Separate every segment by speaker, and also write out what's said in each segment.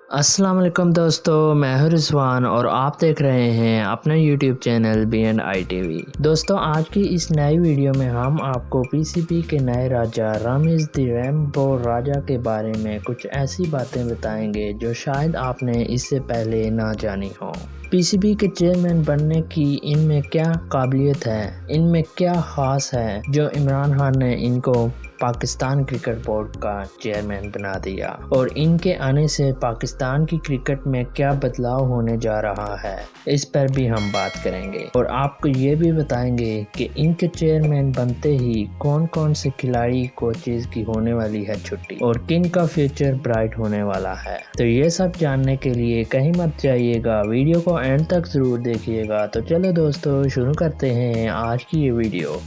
Speaker 1: अस्सलाम वालेकुम दोस्तों, मैं हूं रिजवान और आप देख रहे हैं अपना यूट्यूब चैनल BNI TV। दोस्तों, आज की इस नई वीडियो में हम आपको PCB के नए राजा रामीज़ द रेनबो राजा के बारे में कुछ ऐसी बातें बताएंगे जो शायद आपने इससे पहले ना जानी हो। PCB के चेयरमैन बनने की इनमें क्या काबिलियत है, इनमें क्या खास है जो इमरान खान ने इनको पाकिस्तान क्रिकेट बोर्ड का चेयरमैन बना दिया, और इनके आने से पाकिस्तान की क्रिकेट में क्या बदलाव होने जा रहा है, इस पर भी हम बात करेंगे। और आपको ये भी बताएंगे कि इनके चेयरमैन बनते ही कौन कौन से खिलाड़ी कोचेज की होने वाली है छुट्टी और किन का फ्यूचर ब्राइट होने वाला है। तो ये सब जानने के लिए कहीं मत जाइएगा, वीडियो को एंड तक जरूर देखिएगा। तो चलो दोस्तों, शुरू करते हैं आज की ये वीडियो।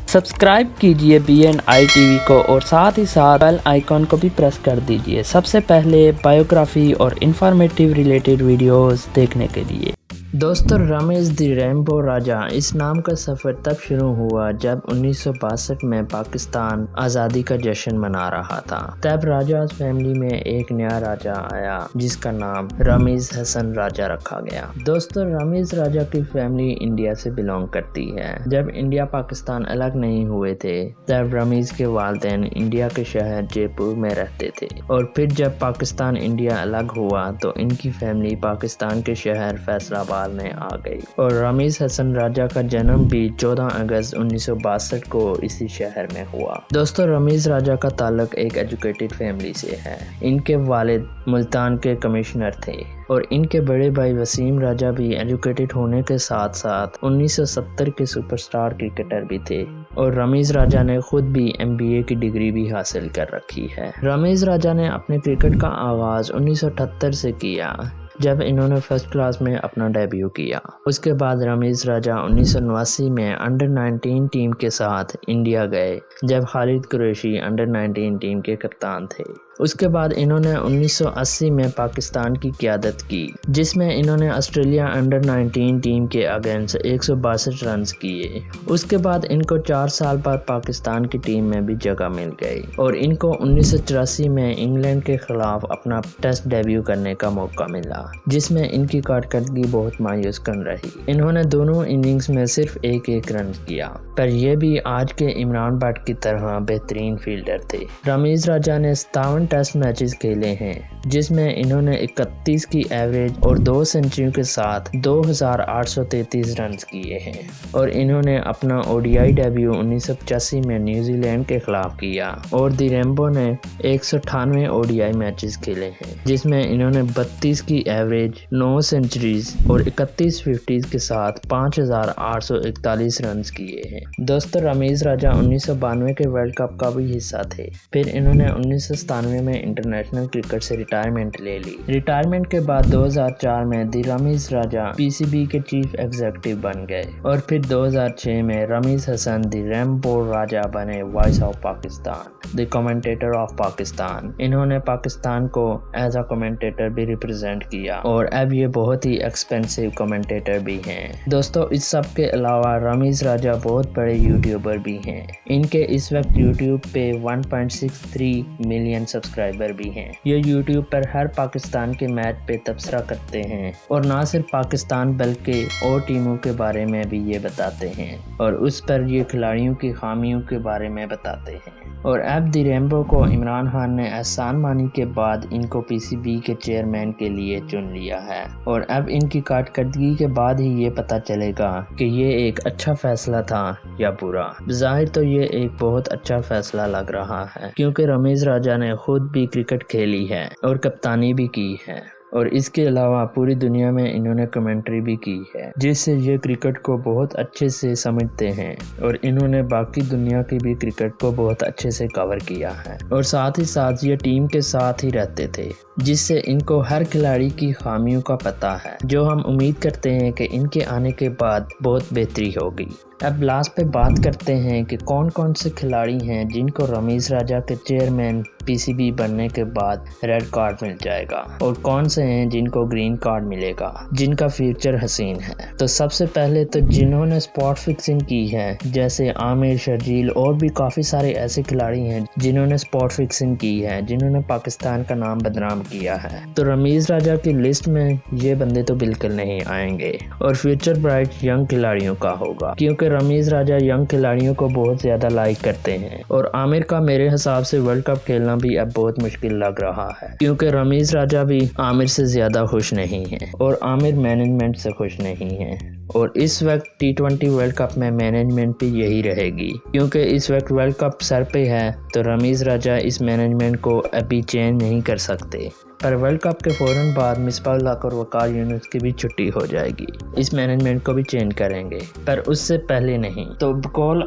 Speaker 2: सब्सक्राइब कीजिए BNI TV को और साथ ही साथ बेल आइकॉन को भी प्रेस कर दीजिए सबसे पहले बायोग्राफी और इंफॉर्मेटिव रिलेटेड वीडियोस देखने के लिए।
Speaker 1: दोस्तों, रामीज़ द रेनबो राजा इस नाम का सफ़र तब शुरू हुआ जब 1962 में पाकिस्तान आज़ादी का जश्न मना रहा था। तब राजा फैमिली में एक नया राजा आया जिसका नाम रामीज़ हसन राजा रखा गया। दोस्तों, रामीज़ राजा की फैमिली इंडिया से बिलोंग करती है। जब इंडिया पाकिस्तान अलग नहीं हुए थे तब रामीज़ के वालिदैन इंडिया के शहर जयपुर में रहते थे, और फिर जब पाकिस्तान इंडिया अलग हुआ तो इनकी फैमिली पाकिस्तान के शहर फैसलाबाद में आ गई। और रामीज़ हसन राजा का जन्म भी 14 अगस्त 1962 को इसी शहर में हुआ। दोस्तों, रामीज़ राजा का ताल्लुक एक एजुकेटेड फैमिली से है। इनके वालिद मुल्तान के कमिश्नर थे और इनके बड़े भाई वसीम राजा भी एजुकेटेड होने के साथ साथ 1970 के सुपरस्टार क्रिकेटर भी थे, और रामीज़ राजा ने खुद भी MBA की डिग्री भी हासिल कर रखी है। रामीज़ राजा ने अपने क्रिकेट का आगाज 1978 से किया जब इन्होंने फर्स्ट क्लास में अपना डेब्यू किया। उसके बाद रामीज़ राजा 1989 में अंडर 19 टीम के साथ इंडिया गए जब खालिद कुरैशी अंडर 19 टीम के कप्तान थे। उसके बाद इन्होंने 1980 में पाकिस्तान की क़यादत की जिसमें इन्होंने ऑस्ट्रेलिया अंडर 19 टीम के अगेंस्ट 162 रन किए। उसके बाद इनको 4 साल बाद पाकिस्तान की टीम में भी जगह मिल गई और इनको 1984 में इंग्लैंड के खिलाफ अपना टेस्ट डेब्यू करने का मौका मिला जिसमें इनकी कारकर्दगी बहुत मायूस कन रही। इन्होंने दोनों इनिंग्स में सिर्फ एक रन किया, पर यह भी आज के इमरान भट्ट की तरह बेहतरीन फील्डर थे। रामीज़ राजा ने 57 टेस्ट मैचेस खेले हैं जिसमें इन्होंने 31 की एवरेज और 2 सेंचुरियों के साथ 2833 रन किए हैं, और इन्होंने अपना ODI डेब्यू 1985 में न्यूजीलैंड के खिलाफ किया। और द रेनबो ने 198 ODI मैचेस खेले हैं जिसमें इन्होंने 32 की एवरेज, 9 सेंचुरीज और 31 50 के साथ 5841 रन किए हैं। दोस्तों, रामीज़ राजा 1992 के वर्ल्ड कप का भी हिस्सा थे। फिर इन्होंने 1997 में इंटरनेशनल क्रिकेट से रिटायरमेंट ले ली। रिटायरमेंट के बाद 2004 में द रामीज़ राजा PCB के चीफ एग्जीक्यूटिव बन गए, और फिर 2006 में रामीज़ हसन द रेनबो राजा बने voice of Pakistan, the commentator of Pakistan. इन्होंने पाकिस्तान को एज अ कमेंटेटर भी रिप्रेजेंट किया और अब ये बहुत ही एक्सपेंसिव कमेंटेटर भी हैं। दोस्तों, इस सब के अलावा रामीज़ राजा बहुत बड़े यूट्यूबर भी हैं। इनके इस वक्त यूट्यूब पे 1.63 मिलियन सब्सक्राइबर भी हैं। ये यूट्यूब पर हर पाकिस्तान के मैच पे तबसरा करते हैं, और ना सिर्फ पाकिस्तान बल्कि और टीमों के बारे में भी ये बताते हैं, और उस पर ये खिलाड़ियों की खामियों के बारे में बताते हैं। और अब द रेनबो को इमरान खान ने एहसान मानी के बाद इनको PCB के चेयरमैन के लिए चुन लिया है, और अब इनकी कारकर्दगी के बाद ही ये पता चलेगा कि ये एक अच्छा फैसला था या बुरा। ज़ाहिर तो ये एक बहुत अच्छा फैसला लग रहा है क्योंकि रामीज़ राजा ने खुद भी क्रिकेट खेली है और कप्तानी भी की है, और इसके अलावा पूरी दुनिया में इन्होंने कमेंट्री भी की है जिससे ये क्रिकेट को बहुत अच्छे से समझते हैं, और इन्होंने बाकी दुनिया की भी क्रिकेट को बहुत अच्छे से कवर किया है। और साथ ही साथ ये टीम के साथ ही रहते थे जिससे इनको हर खिलाड़ी की खामियों का पता है, जो हम उम्मीद करते हैं कि इनके आने के बाद बहुत बेहतरी होगी। अब लास्ट पे बात करते हैं कि कौन कौन से खिलाड़ी हैं जिनको रमीज़ राजा के चेयरमैन पीसीबी बनने के बाद रेड कार्ड मिल जाएगा और कौन से हैं जिनको ग्रीन कार्ड मिलेगा, जिनका फ्यूचर हसीन है। तो सबसे पहले तो जिन्होंने स्पॉट फिक्सिंग की है, जैसे आमिर, शर्जील और भी काफ़ी सारे ऐसे खिलाड़ी हैं जिन्होंने स्पॉट फिक्सिंग की है, जिन्होंने पाकिस्तान का नाम बदनाम किया है। तो रमीज़ राजा की लिस्ट में ये बंदे तो बिल्कुल नहीं आएंगे और फ्यूचर ब्राइट यंग खिलाड़ियों का होगा, क्योंकि रमीज़ राजा यंग खिलाड़ियों को बहुत ज़्यादा लाइक करते हैं। और आमिर का मेरे हिसाब से वर्ल्ड कप खेलना भी अब बहुत मुश्किल लग रहा है, क्योंकि रमीज़ राजा भी आमिर से ज़्यादा खुश नहीं है और आमिर मैनेजमेंट से खुश नहीं है। और इस वक्त T20 वर्ल्ड कप में मैनेजमेंट भी यही रहेगी, क्योंकि इस वक्त वर्ल्ड कप सर पे है। तो रमीज़ राजा इस मैनेजमेंट को अभी चेंज नहीं कर सकते, पर वर्ल्ड कप के फ़ौरन बाद मिसबाह उल हक और वकार यूनुस की भी छुट्टी हो जाएगी, इस मैनेजमेंट को भी चेंज करेंगे, पर उससे पहले नहीं। तो बकौल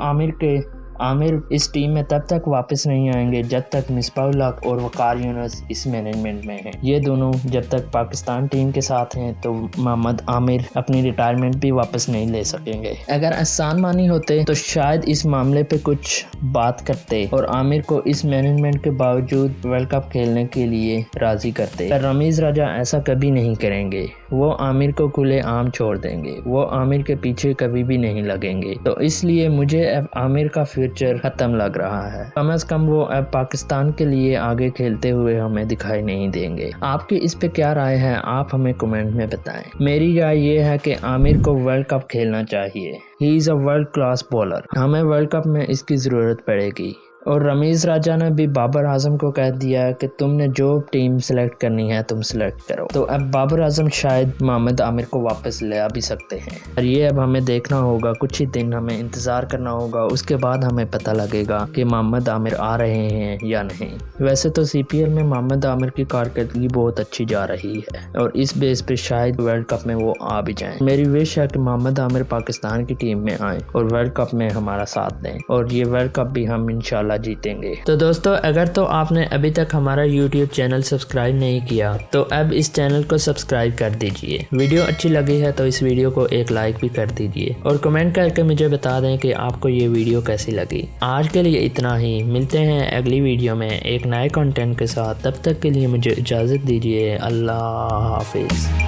Speaker 1: आमिर इस टीम में तब तक वापस नहीं आएंगे जब तक मिसबाह उल हक और वकार यूनुस इस मैनेजमेंट में हैं। ये दोनों जब तक पाकिस्तान टीम के साथ हैं तो मोहम्मद आमिर अपनी रिटायरमेंट भी वापस नहीं ले सकेंगे। अगर एहसान मानी होते तो शायद इस मामले पे कुछ बात करते और आमिर को इस मैनेजमेंट के बावजूद वर्ल्ड कप खेलने के लिए राजी करते, पर रमीज़ राजा ऐसा कभी नहीं करेंगे। वो आमिर को खुले आम छोड़ देंगे, वो आमिर के पीछे कभी भी नहीं लगेंगे। तो इसलिए मुझे अब आमिर का फ्यूचर खत्म लग रहा है। कम से कम वो अब पाकिस्तान के लिए आगे खेलते हुए हमें दिखाई नहीं देंगे। आपकी इस पे क्या राय है, आप हमें कमेंट में बताएं। मेरी राय ये है कि आमिर को वर्ल्ड कप खेलना चाहिए। He is a world class bowler, हमें वर्ल्ड कप में इसकी ज़रूरत पड़ेगी। और रमीज़ राजा ने भी बाबर आजम को कह दिया कि तुमने जो टीम सेलेक्ट करनी है तुम सेलेक्ट करो। तो अब बाबर आजम शायद मोहम्मद आमिर को वापस ले आ भी सकते हैं, और ये अब हमें देखना होगा, कुछ ही दिन हमें इंतज़ार करना होगा, उसके बाद हमें पता लगेगा कि मोहम्मद आमिर आ रहे हैं या नहीं। वैसे तो CPL में मोहम्मद आमिर की कारकर्दगी बहुत अच्छी जा रही है और इस बेस पे शायद वर्ल्ड कप में वो आ भी जाएं। मेरी विश है कि मोहम्मद आमिर पाकिस्तान की टीम में आए और वर्ल्ड कप में हमारा साथ दें, और ये वर्ल्ड कप भी हम इंशाल्लाह जीतेंगे। तो दोस्तों, अगर तो आपने अभी तक हमारा YouTube चैनल सब्सक्राइब नहीं किया तो अब इस चैनल को सब्सक्राइब कर दीजिए। वीडियो अच्छी लगी है तो इस वीडियो को एक लाइक भी कर दीजिए और कमेंट करके मुझे बता दें कि आपको ये वीडियो कैसी लगी। आज के लिए इतना ही, मिलते हैं अगली वीडियो में एक नए कंटेंट के साथ। तब तक के लिए मुझे इजाज़त दीजिए। अल्लाह हाफिज़।